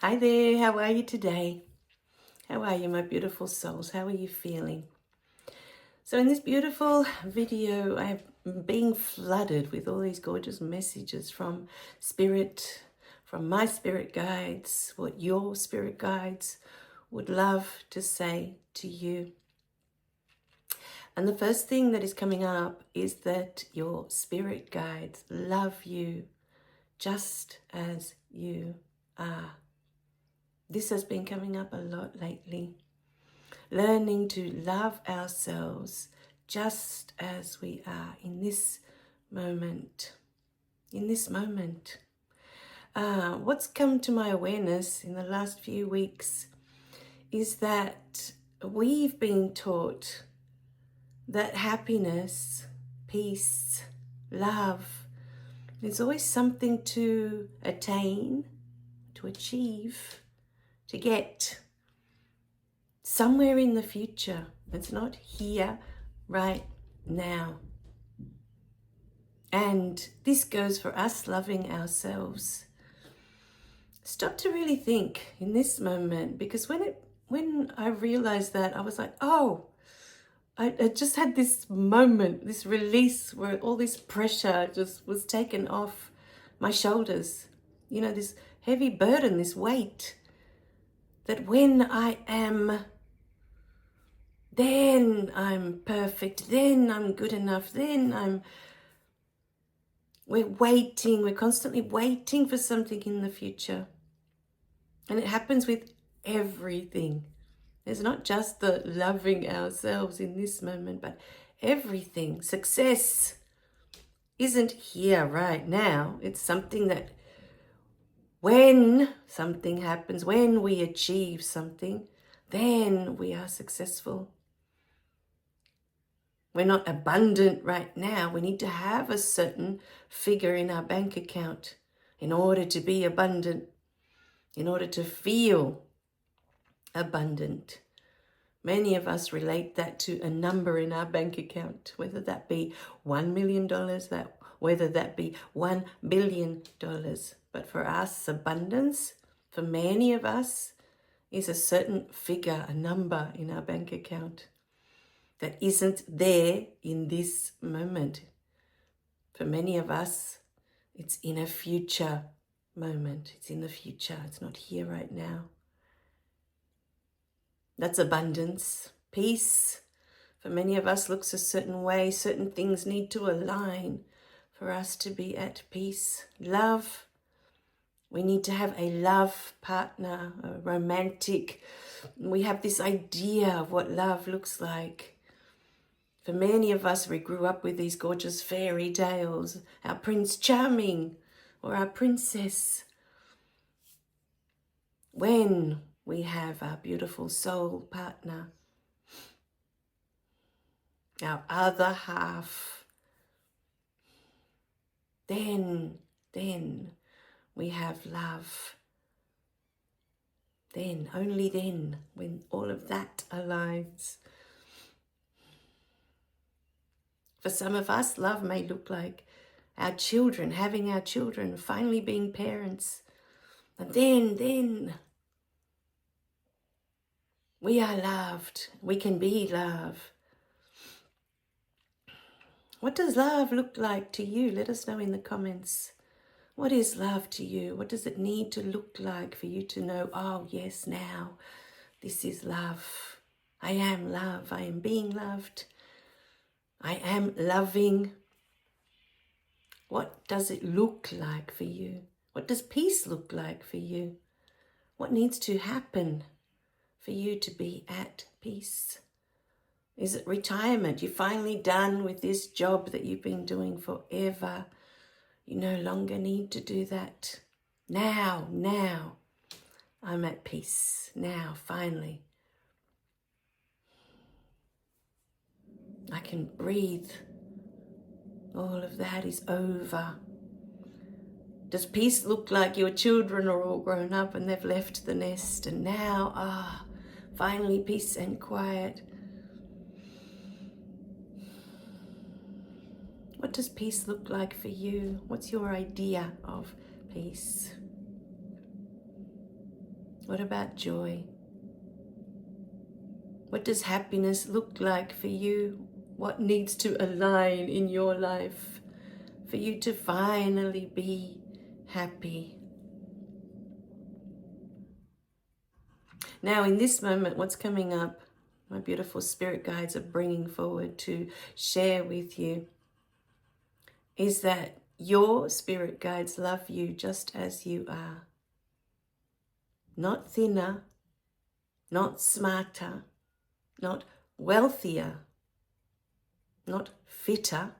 Hi there, how are you today? How are you, my beautiful souls? How are you feeling? So in this beautiful video, I'm being flooded with all these gorgeous messages from spirit, from my spirit guides, what your spirit guides would love to say to you. And the first thing that is coming up is that your spirit guides love you just as you are. This has been coming up a lot lately. Learning to love ourselves just as we are in this moment. In this moment. What's come to my awareness in the last few weeks is that we've been taught that happiness, peace, love is always something to attain, to achieve, to get somewhere in the future. It's not here, right now. And this goes for us loving ourselves. Stop to really think in this moment, because when I realized that, I was like, oh, I just had this moment, this release where all this pressure just was taken off my shoulders. You know, this heavy burden, this weight, that when I am, then I'm perfect, then I'm good enough, we're constantly waiting for something in the future. And it happens with everything. It's not just the loving ourselves in this moment, but everything. Success isn't here right now. It's something that when something happens, when we achieve something, then we are successful. We're not abundant right now. We need to have a certain figure in our bank account in order to be abundant, in order to feel abundant. Many of us relate that to a number in our bank account, whether that be $1 million, whether that be $1 billion. But for us, abundance, for many of us, is a certain figure, a number in our bank account that isn't there in this moment. For many of us, it's in a future moment. It's in the future. It's not here right now. That's abundance. Peace, for many of us, looks a certain way. Certain things need to align for us to be at peace. Love, we need to have a love partner, a romantic. We have this idea of what love looks like. For many of us, we grew up with these gorgeous fairy tales, our Prince Charming or our princess. When we have our beautiful soul partner, our other half, then we have love. Then, only then, when all of that aligns. For some of us, love may look like our children, having our children, finally being parents. And then we are loved. We can be love. What does love look like to you? Let us know in the comments. What is love to you? What does it need to look like for you to know, oh yes, now this is love. I am love. I am being loved. I am loving. What does it look like for you? What does peace look like for you? What needs to happen for you to be at peace? Is it retirement? You're finally done with this job that you've been doing forever. You no longer need to do that. Now, I'm at peace. Now, finally, I can breathe. All of that is over. Does peace look like your children are all grown up and they've left the nest and now, finally peace and quiet? What does peace look like for you? What's your idea of peace? What about joy? What does happiness look like for you? What needs to align in your life for you to finally be happy? Now, in this moment, what's coming up, my beautiful spirit guides are bringing forward to share with you, is that your spirit guides love you just as you are. Not thinner, not smarter, not wealthier, not fitter,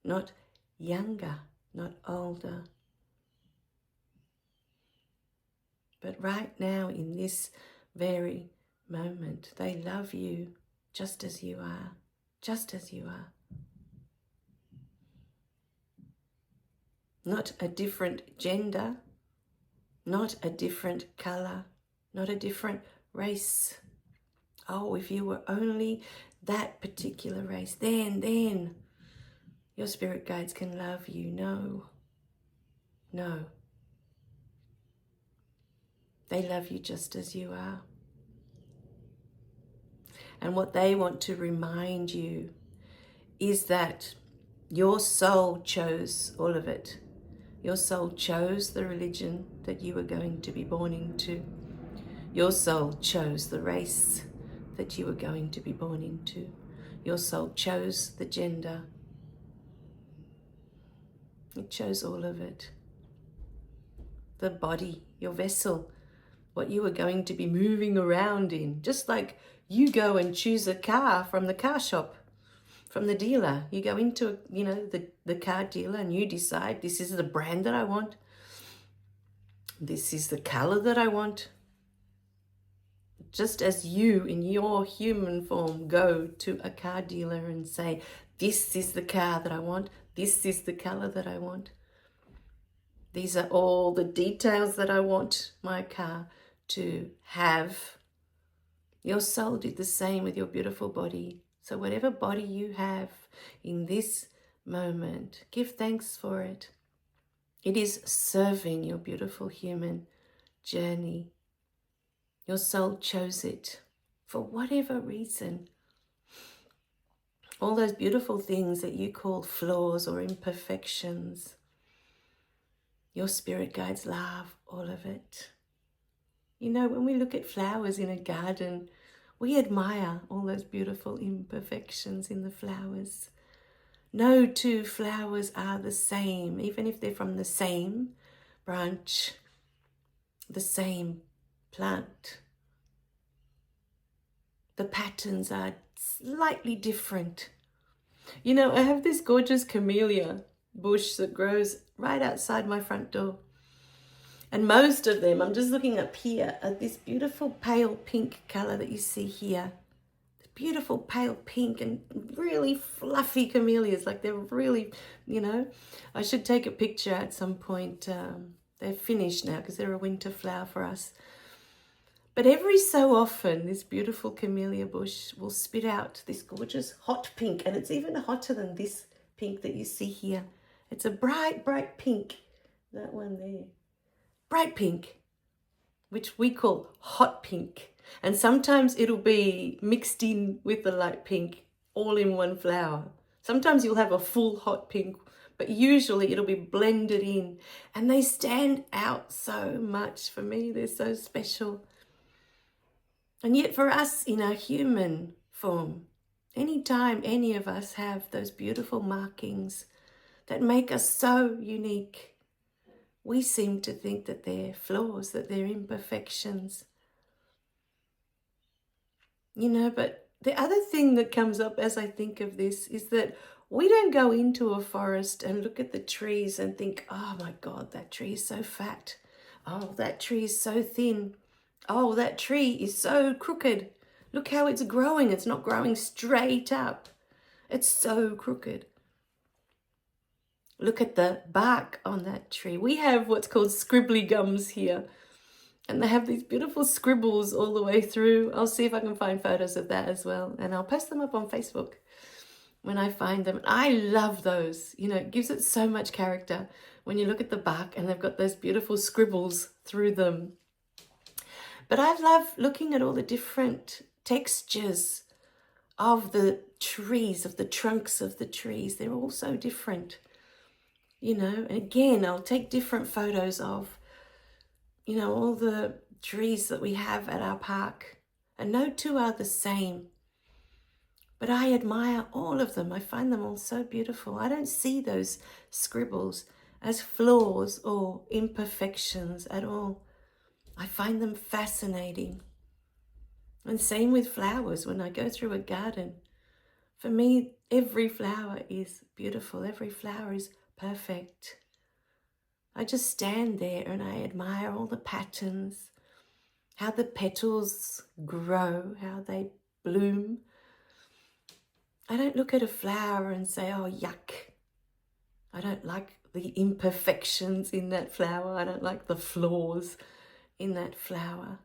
not younger, not older. But right now, in this very moment, they love you just as you are, just as you are. Not a different gender, not a different color, not a different race. Oh, if you were only that particular race, then your spirit guides can love you. No. They love you just as you are. And what they want to remind you is that your soul chose all of it. Your soul chose the religion that you were going to be born into. Your soul chose the race that you were going to be born into. Your soul chose the gender. It chose all of it. The body, your vessel, what you were going to be moving around in. Just like you go and choose a car from the car shop, from the dealer. You go into, the car dealer and you decide, this is the brand that I want. This is the color that I want. Just as you, in your human form, go to a car dealer and say, this is the car that I want. This is the color that I want. These are all the details that I want my car to have. Your soul did the same with your beautiful body. So whatever body you have in this moment, give thanks for it. It is serving your beautiful human journey. Your soul chose it for whatever reason. All those beautiful things that you call flaws or imperfections, your spirit guides love all of it. You know, when we look at flowers in a garden, we admire all those beautiful imperfections in the flowers. No two flowers are the same, even if they're from the same branch, the same plant. The patterns are slightly different. You know, I have this gorgeous camellia bush that grows right outside my front door. And most of them, I'm just looking up here, are this beautiful pale pink color that you see here. Beautiful pale pink and really fluffy camellias, like they're really, I should take a picture at some point. They're finished now because they're a winter flower for us. But every so often, this beautiful camellia bush will spit out this gorgeous hot pink, and it's even hotter than this pink that you see here. It's a bright, bright pink, that one there. Bright pink, which we call hot pink. And sometimes it'll be mixed in with the light pink, all in one flower. Sometimes you'll have a full hot pink, but usually it'll be blended in. And they stand out so much for me. They're so special. And yet for us in our human form, anytime any of us have those beautiful markings that make us so unique, we seem to think that they're flaws, that they're imperfections. But the other thing that comes up as I think of this is that we don't go into a forest and look at the trees and think, oh my God, that tree is so fat. Oh, that tree is so thin. Oh, that tree is so crooked. Look how it's growing. It's not growing straight up. It's so crooked. Look at the bark on that tree. We have what's called scribbly gums here. And they have these beautiful scribbles all the way through. I'll see if I can find photos of that as well. And I'll post them up on Facebook when I find them. I love those. It gives it so much character when you look at the bark and they've got those beautiful scribbles through them. But I love looking at all the different textures of the trees, of the trunks of the trees. They're all so different, you know. And again, I'll take different photos of, you know, all the trees that we have at our park. And no two are the same. But I admire all of them. I find them all so beautiful. I don't see those scribbles as flaws or imperfections at all. I find them fascinating. And same with flowers. When I go through a garden, for me, every flower is beautiful. Every flower is perfect. I just stand there and I admire all the patterns, how the petals grow, how they bloom. I don't look at a flower and say, oh, yuck. I don't like the imperfections in that flower. I don't like the flaws in that flower.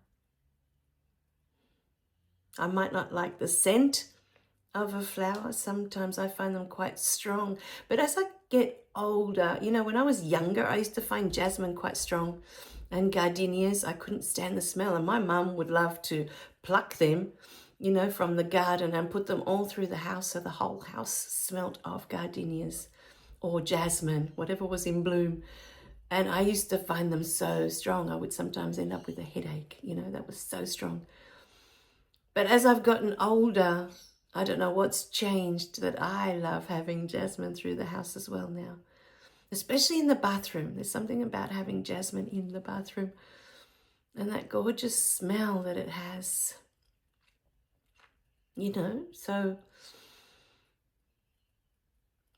I might not like the scent of a flower. Sometimes I find them quite strong. But as I get older, you know, when I was younger, I used to find jasmine quite strong. And gardenias, I couldn't stand the smell. And my mum would love to pluck them, you know, from the garden and put them all through the house, so the whole house smelt of gardenias or jasmine, whatever was in bloom. And I used to find them so strong. I would sometimes end up with a headache, you know, that was so strong. But as I've gotten older, I don't know what's changed, that I love having jasmine through the house as well now. Especially in the bathroom. There's something about having jasmine in the bathroom and that gorgeous smell that it has. You know, so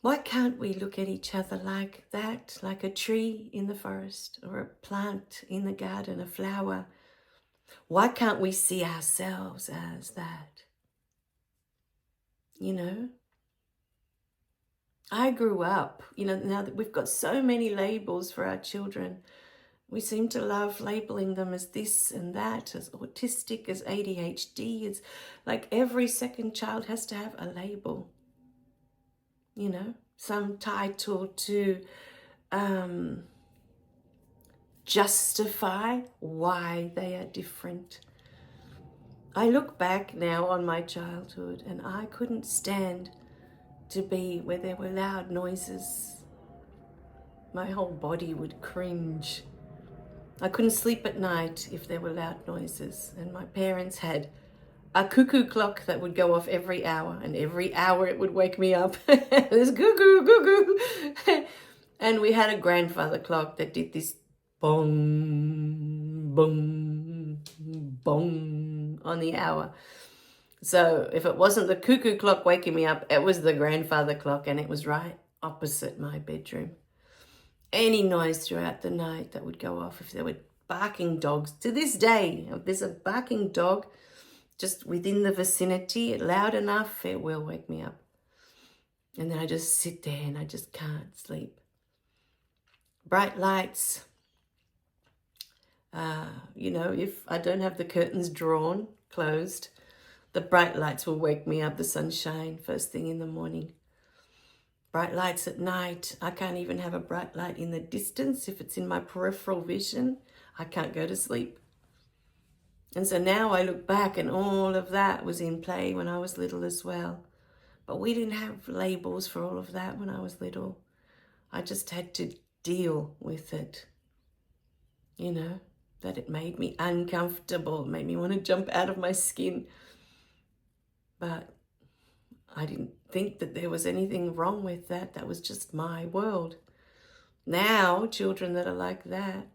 why can't we look at each other like that, like a tree in the forest or a plant in the garden, a flower? Why can't we see ourselves as that? You know, I grew up, you know, now that we've got so many labels for our children, we seem to love labeling them as this and that, as autistic, as ADHD. It's like every second child has to have a label, you know, some title to justify why they are different. I look back now on my childhood and I couldn't stand to be where there were loud noises. My whole body would cringe. I couldn't sleep at night if there were loud noises. And my parents had a cuckoo clock that would go off every hour, and every hour it would wake me up. This cuckoo, cuckoo. And we had a grandfather clock that did this bong, bong, bong on the hour. So if it wasn't the cuckoo clock waking me up, it was the grandfather clock, and it was right opposite my bedroom. Any noise throughout the night that would go off, if there were barking dogs. To this day, if there's a barking dog just within the vicinity, loud enough, it will wake me up. And then I just sit there and I just can't sleep. Bright lights. You know, if I don't have the curtains drawn, closed, the bright lights will wake me up, the sunshine, first thing in the morning. Bright lights at night. I can't even have a bright light in the distance. If it's in my peripheral vision, I can't go to sleep. And so now I look back and all of that was in play when I was little as well. But we didn't have labels for all of that when I was little. I just had to deal with it. You know, that it made me uncomfortable, it made me want to jump out of my skin. But I didn't think that there was anything wrong with that. That was just my world. Now, children that are like that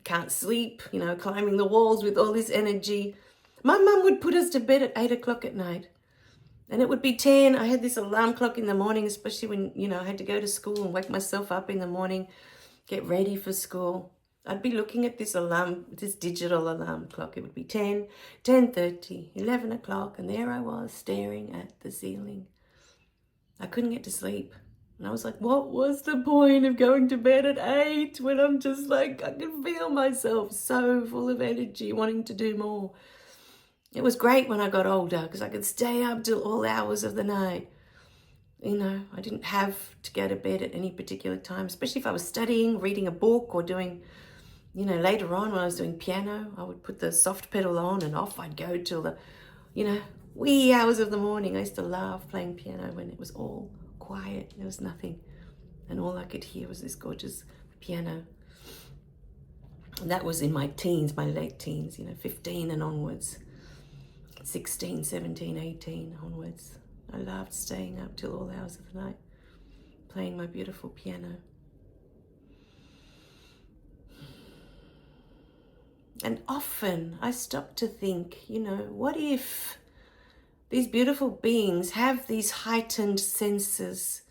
can't sleep, you know, climbing the walls with all this energy. My mum would put us to bed at 8 o'clock at night. And it would be 10. I had this alarm clock in the morning, especially when, you know, I had to go to school and wake myself up in the morning, get ready for school. I'd be looking at this digital alarm clock. It would be 10, 10:30, 11 o'clock, and there I was staring at the ceiling. I couldn't get to sleep. And I was like, what was the point of going to bed at 8 when I'm just like, I can feel myself so full of energy, wanting to do more. It was great when I got older because I could stay up till all hours of the night. You know, I didn't have to go to bed at any particular time, especially if I was studying, reading a book, or doing, You know, later on when I was doing piano, I would put the soft pedal on and off I'd go till the, you know, wee hours of the morning. I used to love playing piano when it was all quiet. There was nothing. And all I could hear was this gorgeous piano. And that was in my teens, my late teens, you know, 15 and onwards. 16, 17, 18 onwards. I loved staying up till all hours of the night, playing my beautiful piano. And often I stop to think, you know, what if these beautiful beings have these heightened senses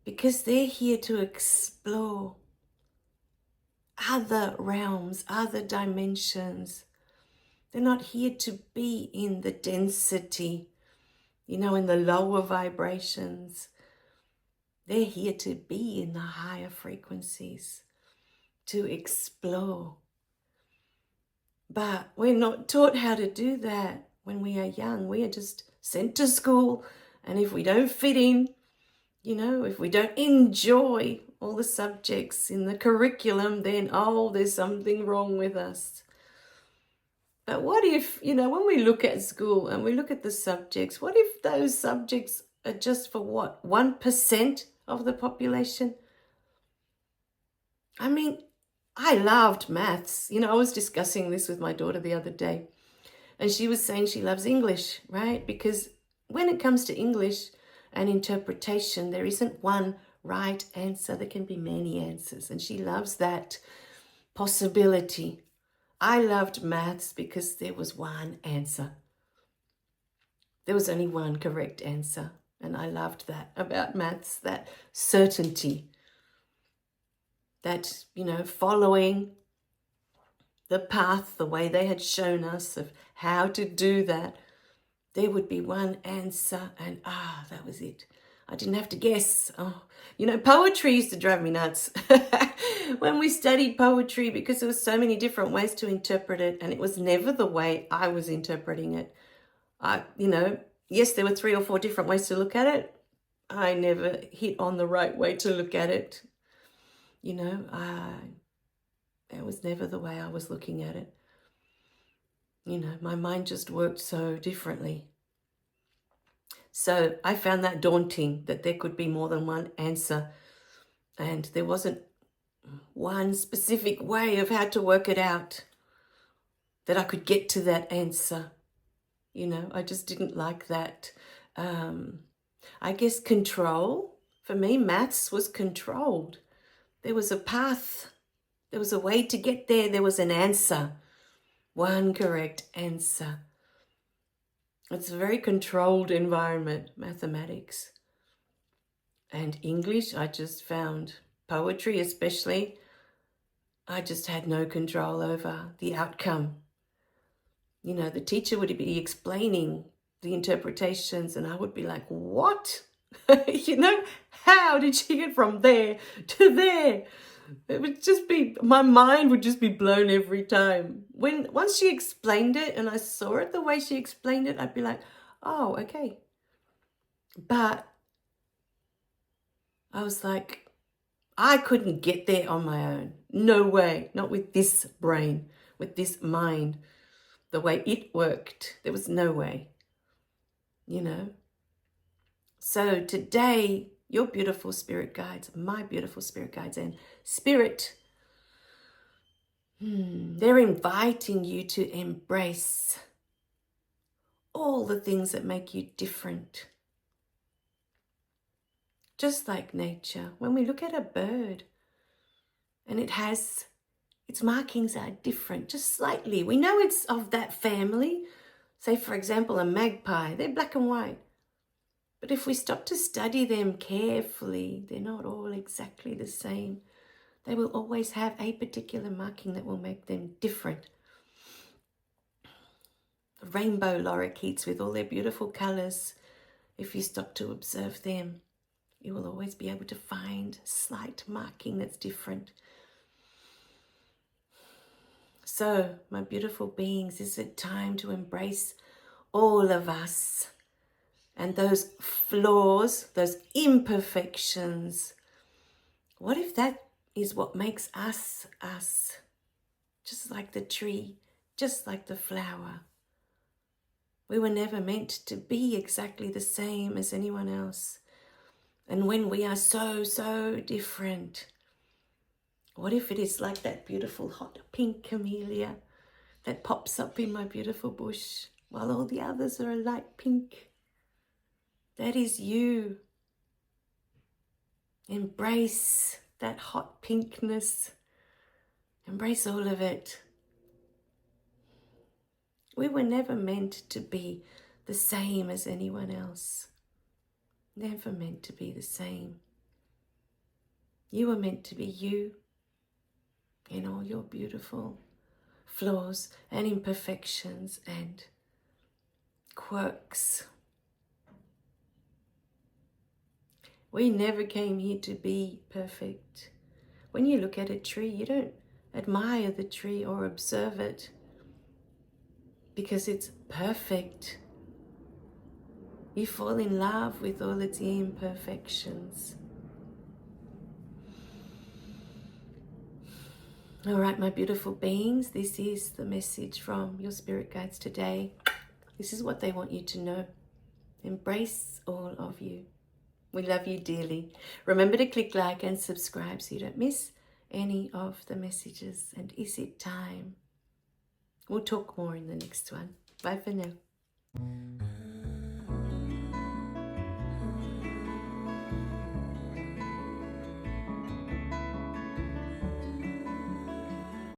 because they're here to explore other realms, other dimensions. They're not here to be in the density, you know, in the lower vibrations. They're here to be in the higher frequencies, to explore. But we're not taught how to do that when we are young. We are just sent to school, and if we don't fit in, you know, if we don't enjoy all the subjects in the curriculum, then, oh, there's something wrong with us. But what if, you know, when we look at school and we look at the subjects, what if those subjects are just for what, 1% of the population? I mean, I loved maths. You know, I was discussing this with my daughter the other day, and she was saying she loves English, right? Because when it comes to English and interpretation, there isn't one right answer. There can be many answers, and she loves that possibility. I loved maths because there was one answer. There was only one correct answer, and I loved that about maths, that certainty. That, you know, following the path, the way they had shown us of how to do that, there would be one answer, and that was it. I didn't have to guess. Oh, you know, poetry used to drive me nuts when we studied poetry, because there was so many different ways to interpret it, and it was never the way I was interpreting it. You know, yes, there were 3 or 4 different ways to look at it. I never hit on the right way to look at it. You know, it was never the way I was looking at it. You know, my mind just worked so differently. So I found that daunting, that there could be more than one answer, and there wasn't one specific way of how to work it out, that I could get to that answer. You know, I just didn't like that. I guess control. For me, maths was controlled. There was a path. There was a way to get there. There was an answer. One correct answer. It's a very controlled environment, mathematics. And English, I just found, poetry especially, I just had no control over the outcome. You know, the teacher would be explaining the interpretations, and I would be like, what? You know, how did she get from there to there? It would just be, my mind would just be blown every time. Once she explained it and I saw it the way she explained it, I'd be like, oh, okay. But I was like, I couldn't get there on my own. No way. Not with this brain, with this mind, the way it worked. There was no way, you know. So today, your beautiful spirit guides, my beautiful spirit guides, and spirit, they're inviting you to embrace all the things that make you different. Just like nature, when we look at a bird and its markings are different, just slightly. We know it's of that family. Say, for example, a magpie, they're black and white. But if we stop to study them carefully, they're not all exactly the same. They will always have a particular marking that will make them different. Rainbow lorikeets with all their beautiful colours, if you stop to observe them, you will always be able to find slight marking that's different. So, my beautiful beings, is it time to embrace all of us and those flaws, those imperfections? What if that is what makes us us. Just like the tree, just like the flower. We were never meant to be exactly the same as anyone else. And when we are so, so different, what if it is like that beautiful hot pink camellia that pops up in my beautiful bush while all the others are a light pink? That is you. Embrace that hot pinkness. Embrace all of it. We were never meant to be the same as anyone else. Never meant to be the same. You were meant to be you in all your beautiful flaws and imperfections and quirks. We never came here to be perfect. When you look at a tree, you don't admire the tree or observe it because it's perfect. You fall in love with all its imperfections. All right, my beautiful beings, this is the message from your spirit guides today. This is what they want you to know. Embrace all of you. We love you dearly. Remember to click like and subscribe so you don't miss any of the messages. And is it time? We'll talk more in the next one. Bye for now.